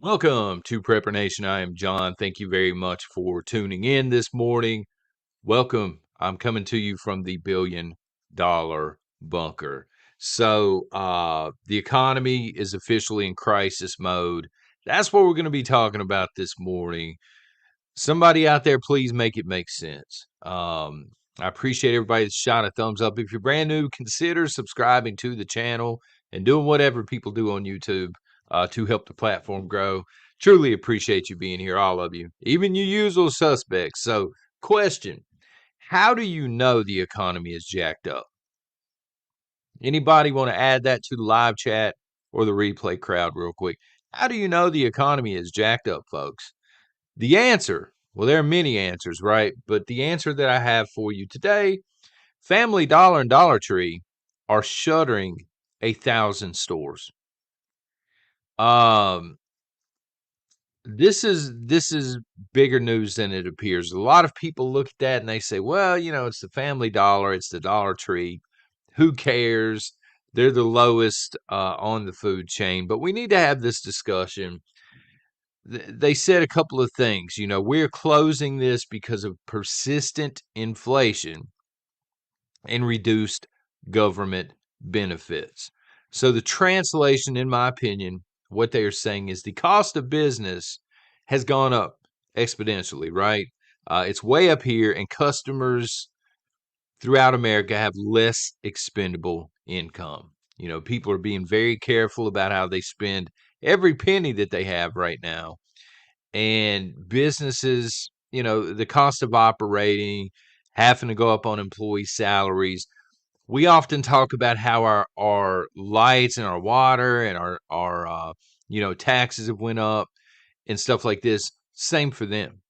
Welcome to Prepper Nation. I am John. Thank you very much for tuning in this morning. Welcome. I'm coming to you from the $1 billion bunker. The economy is officially in crisis mode. That's what we're going to be talking about this morning. Somebody out there, please make it make sense. I appreciate everybody that's shot a thumbs up. If you're brand new, consider subscribing to the channel and doing whatever people do on YouTube to help the platform grow. Truly appreciate you being here, all of you, even you usual suspects. So, question: how do you know the economy is jacked up? Anybody want to add that to the live chat or the replay crowd, real quick? How do you know the economy is jacked up, folks? The answer, well, there are many answers, right? But the answer that I have for you today: Family Dollar and Dollar Tree are shuttering 1,000 stores. Um, this is bigger news than it appears. A lot of people look at that and they say, well, it's the Family Dollar, it's the Dollar Tree. Who cares? They're the lowest on the food chain. But we need to have this discussion. They said a couple of things. We're closing this because of persistent inflation and reduced government benefits. So the translation, in my opinion, what they are saying is the cost of business has gone up exponentially, right? It's way up here, and customers throughout America have less expendable income. People are being very careful about how they spend every penny that they have right now. And businesses, the cost of operating, having to go up on employee salaries. We often talk about how our lights and our water and our taxes have went up and stuff like this. Same for them.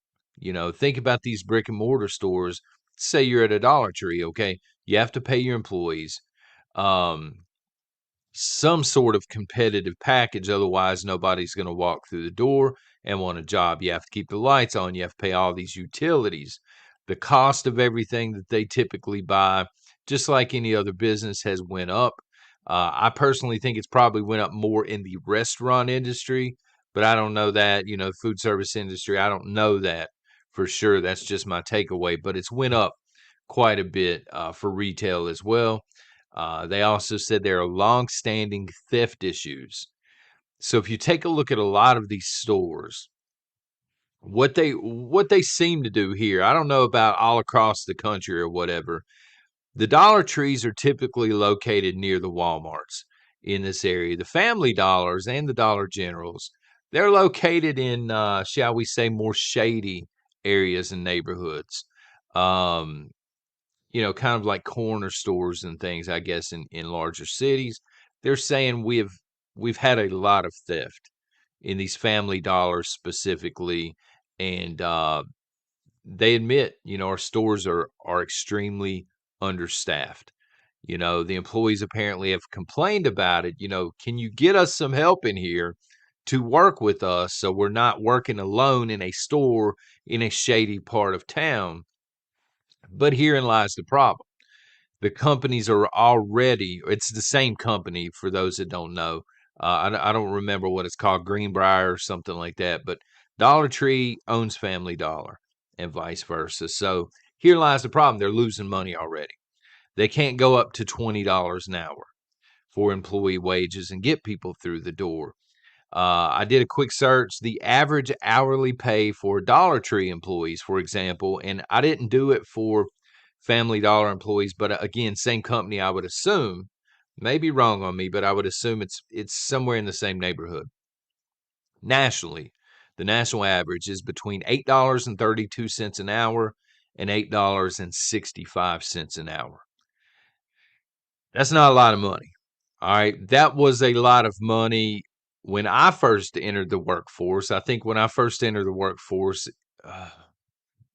Think about these brick and mortar stores. Say you're at a Dollar Tree, okay? You have to pay your employees some sort of competitive package. Otherwise, nobody's going to walk through the door and want a job. You have to keep the lights on. You have to pay all these utilities. The cost of everything that they typically buy, just like any other business, has went up. I personally think it's probably went up more in the restaurant industry, but I don't know that. Food service industry, I don't know that for sure. That's just my takeaway. But it's went up quite a bit for retail as well. They also said there are long-standing theft issues. So if you take a look at a lot of these stores, what they seem to do here, I don't know about all across the country or whatever. The Dollar Trees are typically located near the Walmarts in this area. The Family Dollars and the Dollar Generals, they're located in, shall we say, more shady areas and neighborhoods. Um, kind of like corner stores and things, I guess, in larger cities. They're saying we've had a lot of theft in these Family Dollars specifically, and they admit, our stores are extremely understaffed. The employees apparently have complained about it. Can you get us some help in here to work with us so we're not working alone in a store in a shady part of town? But herein lies the problem. The companies are already, it's the same company for those that don't know. I don't remember what it's called, Greenbrier or something like that, but Dollar Tree owns Family Dollar and vice versa. So here lies the problem. They're losing money already. They can't go up to $20 an hour for employee wages and get people through the door. I did a quick search. The average hourly pay for Dollar Tree employees, for example, and I didn't do it for Family Dollar employees, but again, same company, I would assume, may be wrong on me, but I would assume it's somewhere in the same neighborhood. Nationally, the national average is between $8.32 an hour and $8.65 an hour. That's not a lot of money. All right. That was a lot of money when I first entered the workforce. I think when I first entered the workforce,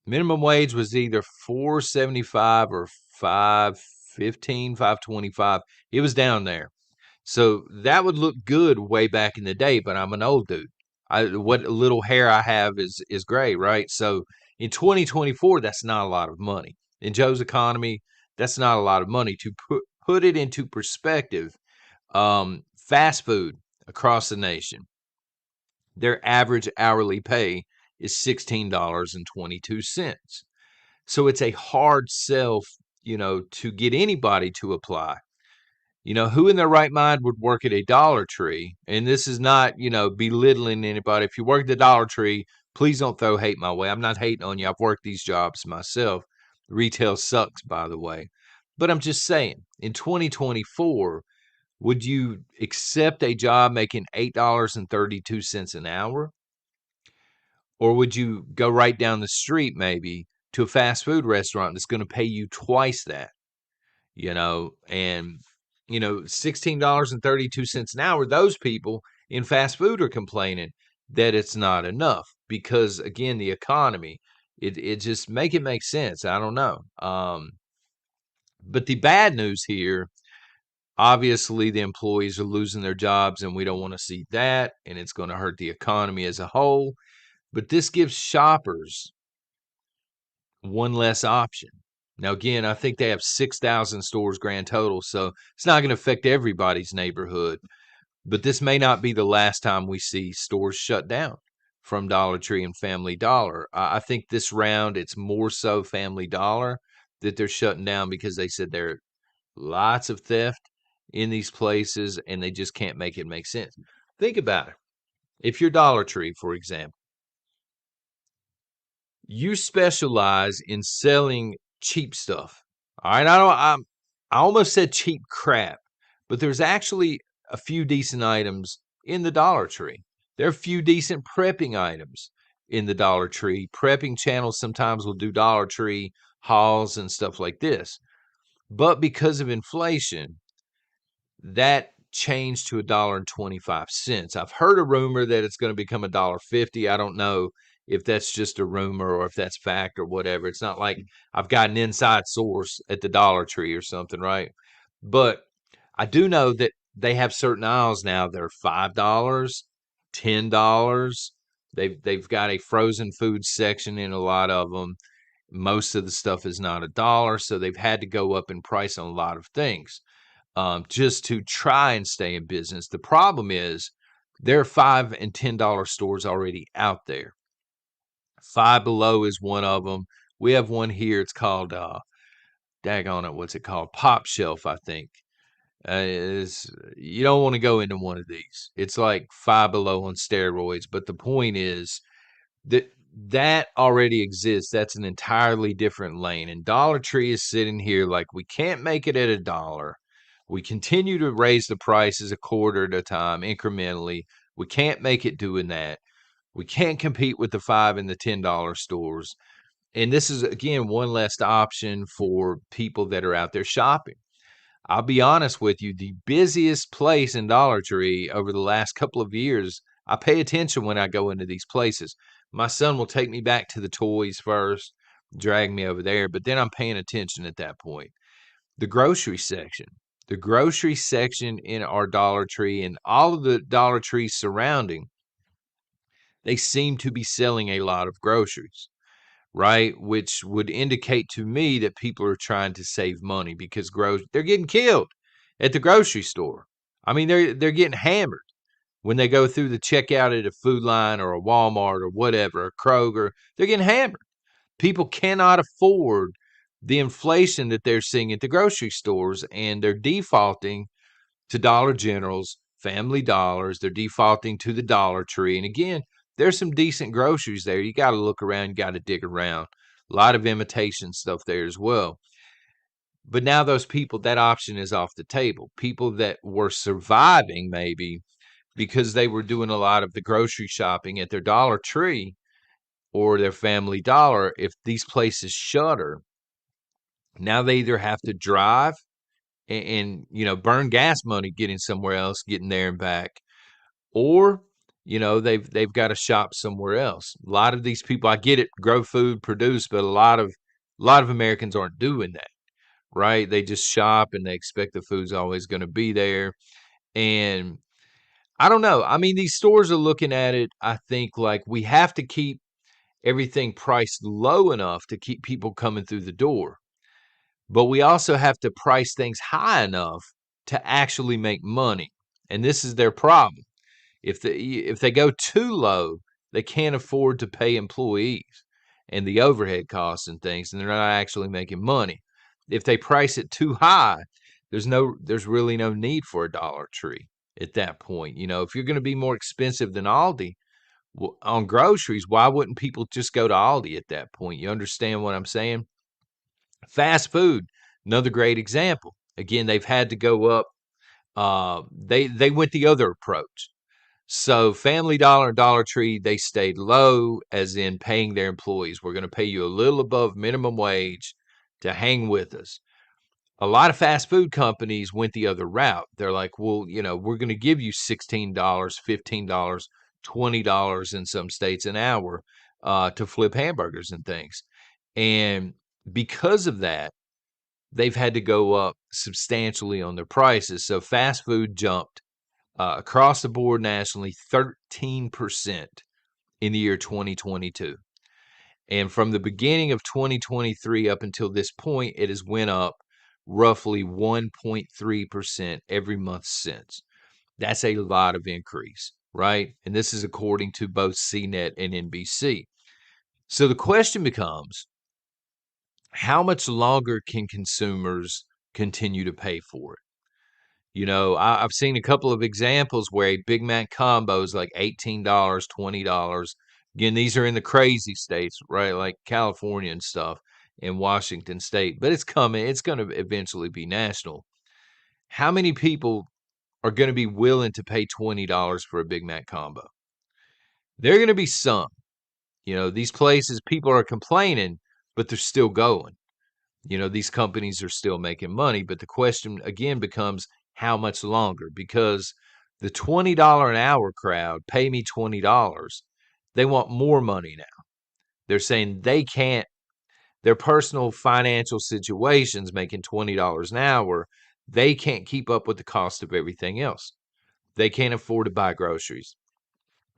minimum wage was either $4.75 or $5.15, $5.25. It was down there. So that would look good way back in the day, but I'm an old dude. What little hair I have is gray, right? So in 2024, that's not a lot of money. In Joe's economy, that's not a lot of money. To put it into perspective, fast food across the nation, Their average hourly pay is $16.22. So it's a hard sell, to get anybody to apply. Who in their right mind would work at a Dollar Tree? And this is not, belittling anybody. If you work at the Dollar Tree, please don't throw hate my way. I'm not hating on you. I've worked these jobs myself. Retail sucks, by the way. But I'm just saying, in 2024, would you accept a job making $8.32 an hour? Or would you go right down the street maybe to a fast food restaurant that's going to pay you twice that? And $16.32 an hour, those people in fast food are complaining that it's not enough because, again, the economy, it just make it make sense. I don't know. But the bad news here, obviously, the employees are losing their jobs, and we don't want to see that, and it's going to hurt the economy as a whole. But this gives shoppers one less option. Now, again, I think they have 6,000 stores grand total, so it's not going to affect everybody's neighborhood. But this may not be the last time we see stores shut down from Dollar Tree and Family Dollar. I think this round it's more so Family Dollar that they're shutting down because they said there are lots of theft in these places and they just can't make it make sense. Think about it. If you're Dollar Tree, for example, you specialize in selling cheap stuff. All right, I almost said cheap crap, but there's actually a few decent items in the Dollar Tree. There are a few decent prepping items in the Dollar Tree. Prepping channels sometimes will do Dollar Tree hauls and stuff like this. But because of inflation, that changed to $1.25. I've heard a rumor that it's going to become $1.50. I don't know if that's just a rumor or if that's fact or whatever. It's not like I've got an inside source at the Dollar Tree or something, right? But I do know that they have certain aisles now that are $5, $10. They've got a frozen food section in a lot of them. Most of the stuff is not $1, so they've had to go up in price on a lot of things just to try and stay in business. The problem is there are $5 and $10 stores already out there. Five Below is one of them. We have one here. It's called, daggone it, what's it called? Pop Shelf, I think. You don't want to go into one of these. It's like Five Below on steroids. But the point is that already exists. That's an entirely different lane. And Dollar Tree is sitting here like we can't make it at $1. We continue to raise the prices a quarter at a time, incrementally. We can't make it doing that. We can't compete with the $5 and the $10 stores. And this is, again, one less option for people that are out there shopping. I'll be honest with you, the busiest place in Dollar Tree over the last couple of years, I pay attention when I go into these places. My son will take me back to the toys first, drag me over there, but then I'm paying attention at that point. The grocery section. The grocery section in our Dollar Tree and all of the Dollar Trees surrounding, they seem to be selling a lot of groceries, right? Which would indicate to me that people are trying to save money because they're getting killed at the grocery store. I mean, they're getting hammered when they go through the checkout at a Food Line or a Walmart or whatever, a Kroger. They're getting hammered. People cannot afford the inflation that they're seeing at the grocery stores, and they're defaulting to Dollar Generals, Family Dollars. They're defaulting to the Dollar Tree. And again, there's some decent groceries there. You got to look around, you got to dig around. A lot of imitation stuff there as well. But now those people, that option is off the table. People that were surviving maybe because they were doing a lot of the grocery shopping at their Dollar Tree or their Family Dollar, if these places shutter, now they either have to drive and burn gas money getting somewhere else, getting there and back, or they've got to shop somewhere else. A lot of these people, I get it, grow food, produce, but a lot of Americans aren't doing that, right? They just shop and they expect the food's always going to be there. And I don't know. I mean, these stores are looking at it, I think, like we have to keep everything priced low enough to keep people coming through the door. But we also have to price things high enough to actually make money. And this is their problem. If they go too low, they can't afford to pay employees and the overhead costs and things, and they're not actually making money. If they price it too high, there's really no need for a Dollar Tree at that point. If you're going to be more expensive than Aldi on groceries, why wouldn't people just go to Aldi at that point? You understand what I'm saying? Fast food, another great example. Again, they've had to go up. They went the other approach. So Family Dollar and Dollar Tree, they stayed low, as in paying their employees. We're going to pay you a little above minimum wage to hang with us. A lot of fast food companies went the other route. They're like, well, we're going to give you $16, $15, $20 in some states an hour to flip hamburgers and things. And because of that, they've had to go up substantially on their prices. So fast food jumped across the board nationally 13% in the year 2022. And from the beginning of 2023 up until this point, it has went up roughly 1.3% every month since. That's a lot of increase, right? And this is according to both CNET and NBC. So the question becomes, how much longer can consumers continue to pay for it? I've seen a couple of examples where a Big Mac combo is like $18, $20. Again, these are in the crazy states, right? Like California and stuff and Washington State. But it's coming. It's going to eventually be national. How many people are going to be willing to pay $20 for a Big Mac combo? There are going to be some. These places, people are complaining, but they're still going. These companies are still making money. But the question, again, becomes, how much longer? Because the $20 an hour crowd, pay me $20, they want more money now. They're saying they can't, their personal financial situations making $20 an hour, they can't keep up with the cost of everything else. They can't afford to buy groceries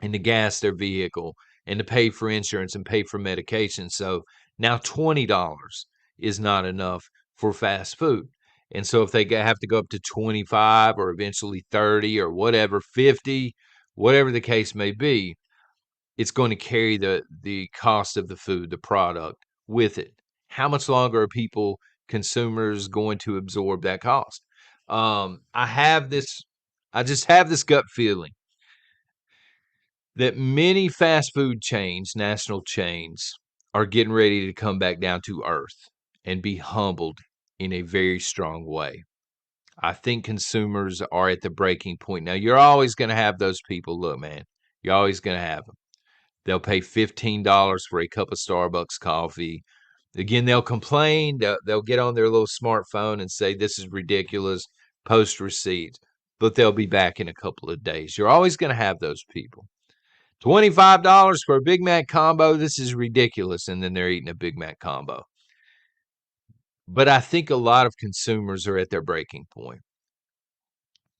and to gas their vehicle and to pay for insurance and pay for medication. So now $20 is not enough for fast food. And so if they have to go up to 25 or eventually 30 or whatever, 50, whatever the case may be, it's going to carry the cost of the food, the product with it. How much longer are consumers going to absorb that cost? I just have this gut feeling that many fast food chains, national chains, are getting ready to come back down to earth and be humbled in a very strong way. I think consumers are at the breaking point. Now, you're always going to have those people. Look, man, you're always going to have them. They'll pay $15 for a cup of Starbucks coffee. Again, they'll complain. They'll get on their little smartphone and say, this is ridiculous, post receipts. But they'll be back in a couple of days. You're always going to have those people. $25 for a Big Mac combo, this is ridiculous. And then they're eating a Big Mac combo. But I think a lot of consumers are at their breaking point.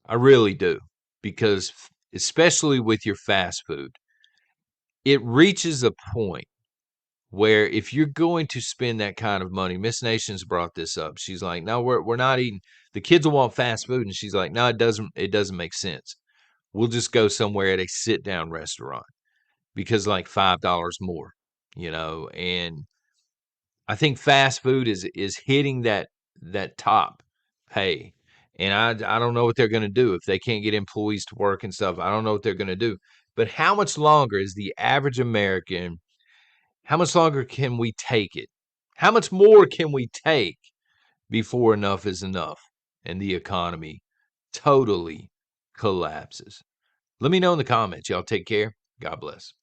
I really do. Because especially with your fast food, it reaches a point where if you're going to spend that kind of money, Miss Nations brought this up. She's like, no, we're not eating. The kids will want fast food. And she's like, no, it doesn't make sense. We'll just go somewhere at a sit-down restaurant because like $5 more, and I think fast food is hitting that top pay. And I don't know what they're going to do if they can't get employees to work and stuff. I don't know what they're going to do. But how much longer is the average American? How much longer can we take it? How much more can we take before enough is enough and the economy totally collapses? Let me know in the comments. Y'all take care. God bless.